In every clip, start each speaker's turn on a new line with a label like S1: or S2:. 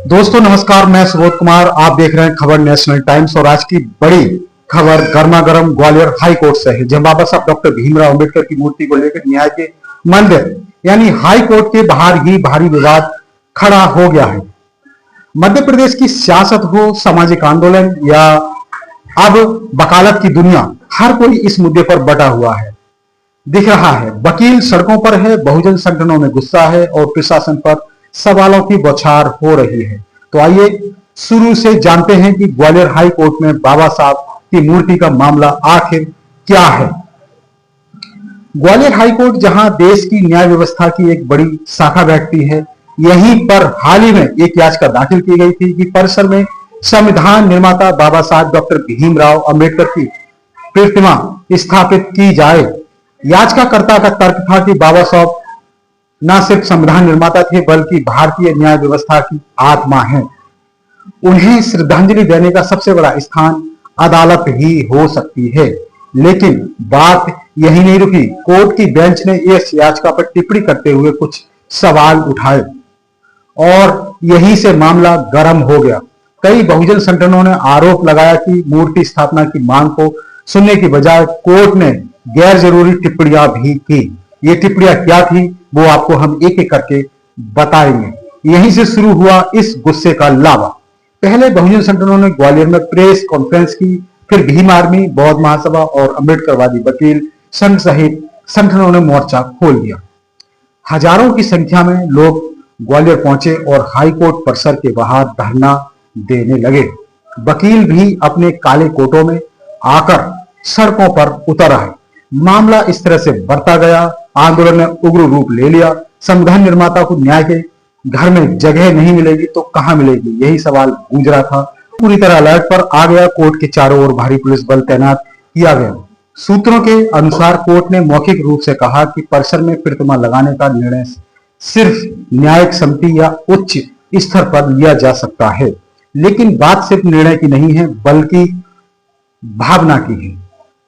S1: दोस्तों नमस्कार, मैं सुबोध कुमार। आप देख रहे हैं खबर नेशनल टाइम्स और आज की बड़ी खबर गर्मा गर्म ग्वालियर हाई कोर्ट से है, जहां बाबा साहब डॉक्टर भीमराव अंबेडकर की मूर्ति को लेकर न्याय के मंदिर यानी हाई कोर्ट के बाहर ही भारी विवाद खड़ा हो गया है। मध्य प्रदेश की सियासत हो, सामाजिक आंदोलन या अब वकालत की दुनिया, हर कोई इस मुद्दे पर बटा हुआ है। दिख रहा है वकील सड़कों पर है, बहुजन संगठनों में गुस्सा है और प्रशासन पर सवालों की बौछार हो रही है। तो आइए शुरू से जानते हैं कि ग्वालियर हाई कोर्ट में बाबा साहब की मूर्ति का मामला आखिर क्या है। ग्वालियर हाई कोर्ट जहां देश की न्याय व्यवस्था की एक बड़ी शाखा बैठती है, यहीं पर हाल ही में एक याचिका दाखिल की गई थी कि परिसर में संविधान निर्माता बाबा साहब डॉक्टर भीमराव अंबेडकर की प्रतिमा स्थापित की जाए। याचिकाकर्ता का तर्क था कि बाबा साहब न सिर्फ संविधान निर्माता थे बल्कि भारतीय न्याय व्यवस्था की आत्मा है। उन्हें श्रद्धांजलि देने का सबसे बड़ा स्थान अदालत ही हो सकती है। लेकिन बात यही नहीं रुकी। कोर्ट की बेंच ने इस याचिका पर टिप्पणी करते हुए कुछ सवाल उठाए और यहीं से मामला गर्म हो गया। कई बहुजन संगठनों ने आरोप लगाया कि मूर्ति स्थापना की मांग को सुनने की बजाय कोर्ट ने गैर जरूरी टिप्पणियां भी की। ये टिप्पणियां क्या थी वो आपको हम एक एक करके बताएंगे। यहीं से शुरू हुआ इस गुस्से का लावा। पहले बहुजन संगठनों ने ग्वालियर में प्रेस कॉन्फ्रेंस की, फिर भीम आर्मी, बौद्ध महासभा और अंबेडकरवादी वकील संघ सहित संगठनों ने मोर्चा खोल दिया। हजारों की संख्या में लोग ग्वालियर पहुंचे और हाईकोर्ट परिसर के बाहर धरना देने लगे। वकील भी अपने काले कोटों में आकर सड़कों पर उतर आए। मामला इस तरह से बढ़ता गया। आंदोलन ने उग्र रूप ले लिया। संविधान निर्माता को न्याय के घर में जगह नहीं मिलेगी तो कहां मिलेगी, यही सवाल गूंज रहा था। पूरी तरह अलर्ट पर आ गया। कोर्ट के चारों ओर भारी पुलिस बल तैनात किया गया। सूत्रों के अनुसार कोर्ट ने मौखिक रूप से कहा कि परिसर में प्रतिमा लगाने का निर्णय सिर्फ न्यायिक समिति या उच्च स्तर पर लिया जा सकता है। लेकिन बात सिर्फ निर्णय की नहीं है बल्कि भावना की है।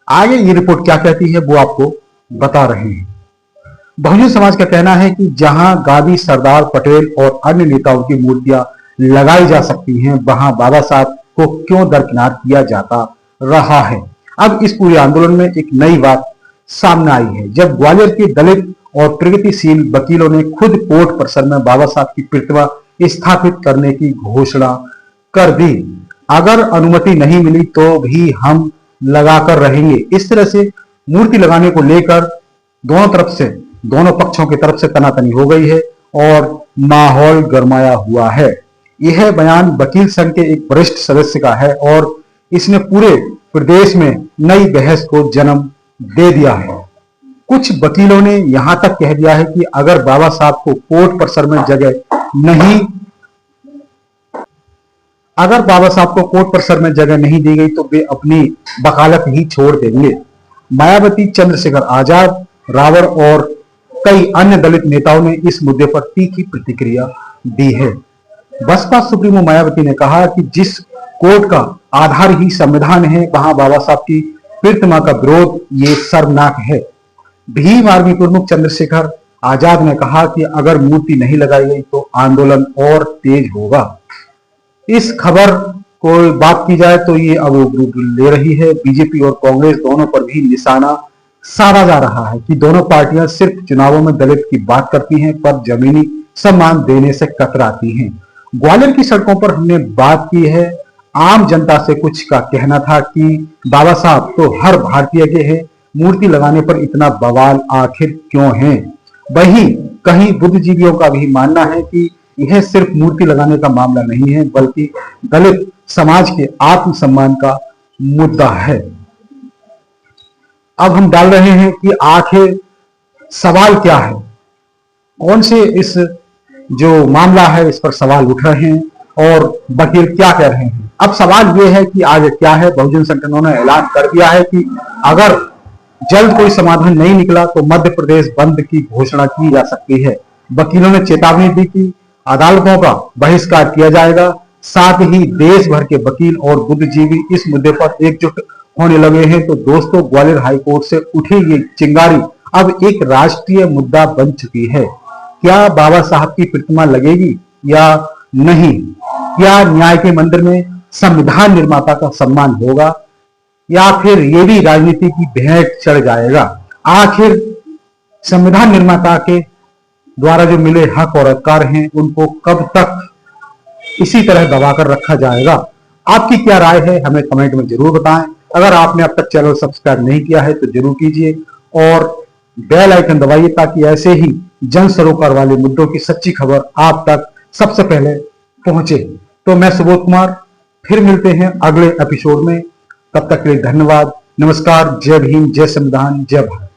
S1: आगे ये रिपोर्ट क्या कहती है वो आपको बता रहे हैं। बहुजन समाज का कहना है कि जहां गांधी, सरदार पटेल और अन्य नेताओं की मूर्तियां लगाई जा सकती हैं, वहां बाबा साहब को क्यों दरकिनार किया जाता रहा है। अब इस पूरे आंदोलन में एक नई बात सामने आई है, जब ग्वालियर के दलित और प्रगतिशील वकीलों ने खुद कोर्ट परिसर में बाबा साहब की प्रतिमा स्थापित करने की घोषणा कर दी। अगर अनुमति नहीं मिली तो भी हम लगाकर रहेंगे। इस तरह से मूर्ति लगाने को लेकर दोनों पक्षों की तरफ से तनातनी हो गई है और माहौल गरमाया हुआ है। यह बयान वकील संघ के एक वरिष्ठ सदस्य का है और इसने पूरे प्रदेश में नई बहस को जन्म दे दिया है। कुछ वकीलों ने यहां तक कह दिया है कि अगर बाबा साहब को कोर्ट परिसर में जगह नहीं दी गई तो वे अपनी वकालत ही छोड़ देंगे। मायावती, चंद्रशेखर आजाद, रावण और कई अन्य दलित नेताओं ने इस मुद्दे पर तीखी प्रतिक्रिया दी है। बसपा सुप्रीमो मायावती ने कहा कि जिस कोर्ट का आधार ही संविधान है, वहां बाबा साहब की प्रतिमा का विरोध ये शर्मनाक है। भीम आर्मी प्रमुख चंद्रशेखर आजाद ने कहा कि अगर मूर्ति नहीं लगाई गई तो आंदोलन और तेज होगा। इस खबर को बात की जाए तो ये अब रूप ले रही है। बीजेपी और कांग्रेस दोनों पर भी निशाना साधा जा रहा है कि दोनों पार्टियां सिर्फ चुनावों में दलित की बात करती हैं पर जमीनी सम्मान देने से कतराती हैं। ग्वालियर की सड़कों पर हमने बात की है। आम जनता से कुछ का कहना था कि बाबा साहब तो हर भारतीय के हैं, मूर्ति लगाने पर इतना बवाल आखिर क्यों है। वहीं कहीं बुद्धिजीवियों का भी मानना है कि यह सिर्फ मूर्ति लगाने का मामला नहीं है बल्कि दलित समाज के आत्मसम्मान का मुद्दा है। अब हम डाल रहे हैं कि आखिर सवाल क्या है, कौन से इस जो मामला है इस पर सवाल उठ रहे हैं और वकील क्या कह रहे हैं। अब सवाल यह है कि आगे क्या है। बहुजन संगठनों ने ऐलान कर दिया है कि अगर जल्द कोई समाधान नहीं निकला तो मध्य प्रदेश बंद की घोषणा की जा सकती है। वकीलों ने चेतावनी दी कि अदालतों का बहिष्कार किया जाएगा। साथ ही देश भर के वकील और बुद्धिजीवी इस मुद्दे पर एकजुट होने लगे हैं। तो दोस्तों, ग्वालियर हाईकोर्ट से उठी ये चिंगारी अब एक राष्ट्रीय मुद्दा बन चुकी है। क्या बाबा साहब की प्रतिमा लगेगी या नहीं, क्या न्याय के मंदिर में संविधान निर्माता का सम्मान होगा या फिर ये भी राजनीति की भेंट चढ़ जाएगा? आखिर संविधान निर्माता के द्वारा जो मिले हक और अधिकार हैं उनको कब तक इसी तरह दबाकर रखा जाएगा? आपकी क्या राय है हमें कमेंट में जरूर बताएं। अगर आपने अब तक चैनल सब्सक्राइब नहीं किया है तो जरूर कीजिए और बेल आइकन दबाइए ताकि ऐसे ही जन सरोकार वाले मुद्दों की सच्ची खबर आप तक सबसे पहले पहुंचे। तो मैं सुबोध कुमार, फिर मिलते हैं अगले एपिसोड में। तब तक के लिए धन्यवाद, नमस्कार, जय भीम, जय संविधान, जय भारत।